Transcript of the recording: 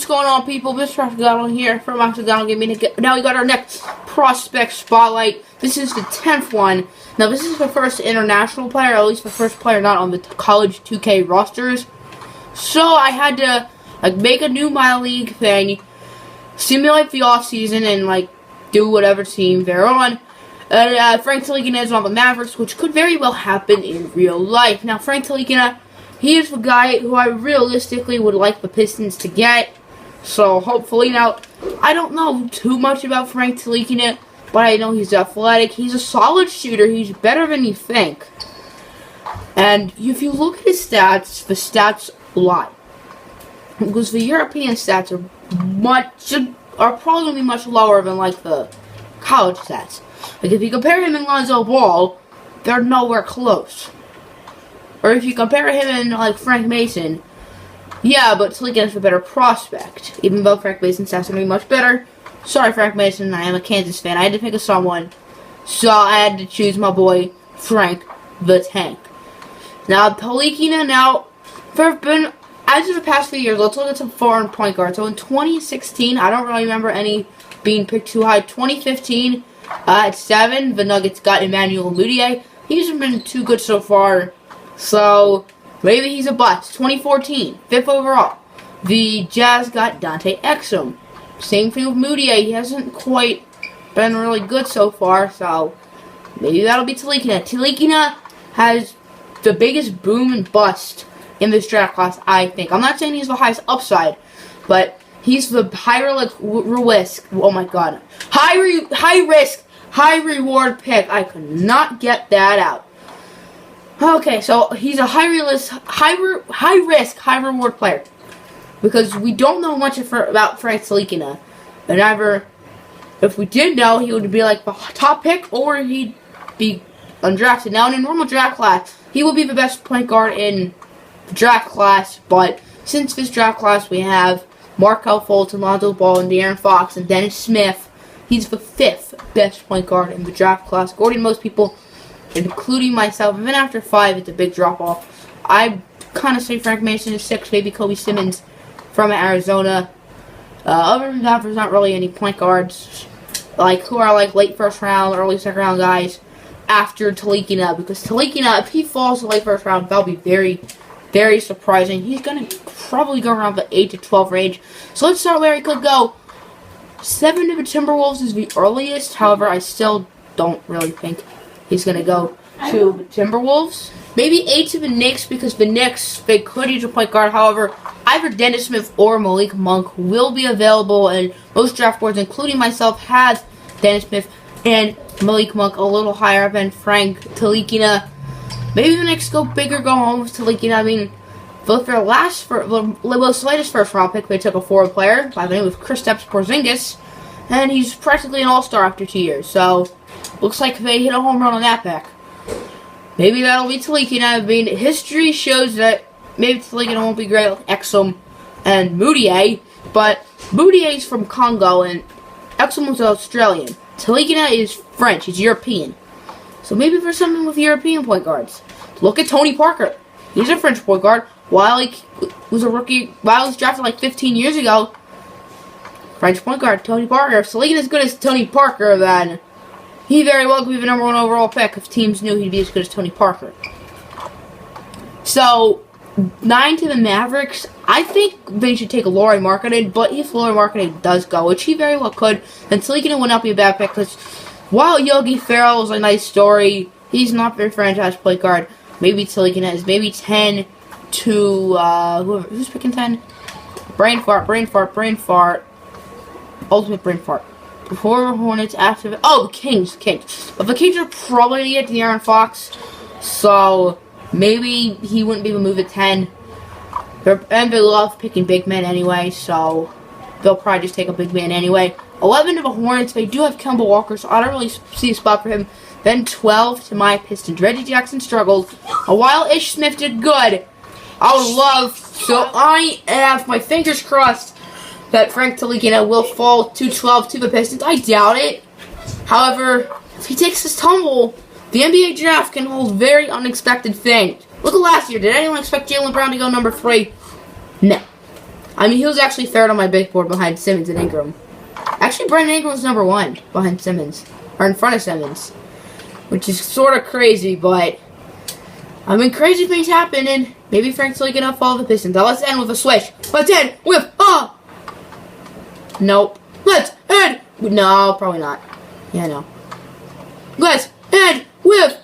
what's going on, people? Mr. Octagon here from Octagon Gaming. Now we got our next prospect spotlight. This is the 10th one. Now this is the first international player, or at least the first player not on the college 2K rosters. So I had to make a new My League thing, simulate the off season, and do whatever team they're on. Frank Ntilikina is on the Mavericks, which could very well happen in real life. Now Frank Ntilikina, he is the guy who I realistically would like the Pistons to get. So hopefully, now I don't know too much about Frank Ntilikina, but I know he's athletic. He's a solid shooter. He's better than you think. And if you look at his stats, the stats lie, because the European stats are probably much lower than the college stats. If you compare him and Lonzo Ball, they're nowhere close. Or if you compare him and Frank Mason, yeah, but Ntilikina's a better prospect. Even though Frank Mason's stats are going to be much better. Sorry, Frank Mason, I am a Kansas fan. I had to pick someone, so I had to choose my boy Frank the Tank. Now Ntilikina, there have been, as of the past few years, let's look at some foreign point guards. So in 2016, I don't really remember any being picked too high. 2015, at 7, the Nuggets got Emmanuel Mudiay. He hasn't been too good so far. So, maybe he's a bust. 2014, 5th overall. The Jazz got Dante Exum. Same thing with Mudiay. He hasn't quite been really good so far, so maybe that'll be Ntilikina. Ntilikina has the biggest boom and bust in this draft class, I think. I'm not saying he's the highest upside, but he's the high risk. Oh my god. High risk, high reward pick. I could not get that out. Okay, so he's a high risk, high reward player, because we don't know much about Frank Ntilikina. And either, if we did know, he would be the top pick, or he'd be undrafted. Now, in a normal draft class, he will be the best point guard in the draft class. But since this draft class, we have Markelle Fultz, Lonzo Ball, and De'Aaron Fox, and Dennis Smith. He's the 5th best point guard in the draft class, according to most people, including myself. Even after 5, it's a big drop-off. I kind of say Frank Mason is 6, maybe Kobe Simmons from Arizona. Other than that, there's not really any point guards who are late first round, early second round guys after Ntilikina. Because Ntilikina, if he falls to late first round, that'll be very, very surprising. He's going to probably go around the 8 to 12 range. So let's start where he could go. 7 to the Timberwolves is the earliest. However, I still don't really think he's going to go to the Timberwolves. Maybe 8 to the Knicks, because the Knicks, they could use a point guard. However, either Dennis Smith or Malik Monk will be available, and most draft boards, including myself, has Dennis Smith and Malik Monk a little higher than Frank Ntilikina. Maybe the Knicks go big or go home with Ntilikina. I mean, both their latest first round pick, they took a forward player by the name of Kristaps Porzingis, and he's practically an all-star after 2 years. So, looks like they hit a home run on that pick. Maybe that'll be Ntilikina. I mean, history shows that maybe Ntilikina won't be great with Exum and Mudiay, but Mudiay's from Congo and Exum was Australian. Ntilikina is French. He's European. So maybe there's something with European point guards. Look at Tony Parker. He's a French point guard. While he was a rookie, while he was drafted 15 years ago, French point guard Tony Parker. If Ntilikina is as good as Tony Parker, then he very well could be the number 1 overall pick if teams knew he'd be as good as Tony Parker. So, 9 to the Mavericks. I think they should take Lauri Markkanen, but if Lauri Markkanen does go, which he very well could, then Ntilikina would not be a bad pick, because while Yogi Ferrell is a nice story, he's not their franchise point guard. Maybe Ntilikina is maybe 10 to, who's picking 10? Brain fart. Ultimate brain fart. Before the Hornets, after the... Oh, the Kings. But the Kings are probably going to get De'Aaron Fox, so maybe he wouldn't be able to move at 10. And they love picking big men anyway, so they'll probably just take a big man anyway. 11 to the Hornets. They do have Kemba Walker, so I don't really see a spot for him. Then 12 to my Pistons. Reggie Jackson struggled. A while Ish Smith did good. I would love... So I have my fingers crossed that Frank Ntilikina will fall to 12 to the Pistons. I doubt it. However, if he takes his tumble, the NBA draft can hold very unexpected things. Look at last year. Did anyone expect Jaylen Brown to go number 3? No. I mean, he was actually third on my big board behind Simmons and Ingram. Actually, Brandon Ingram was number 1 behind Simmons. Or in front of Simmons. Which is sort of crazy, but... I mean, crazy things happen, and maybe Frank's really gonna follow the Pistons. Now, let's end with a switch. Let's end with... Nope. Let's end... No, probably not. Yeah, no. Let's end with...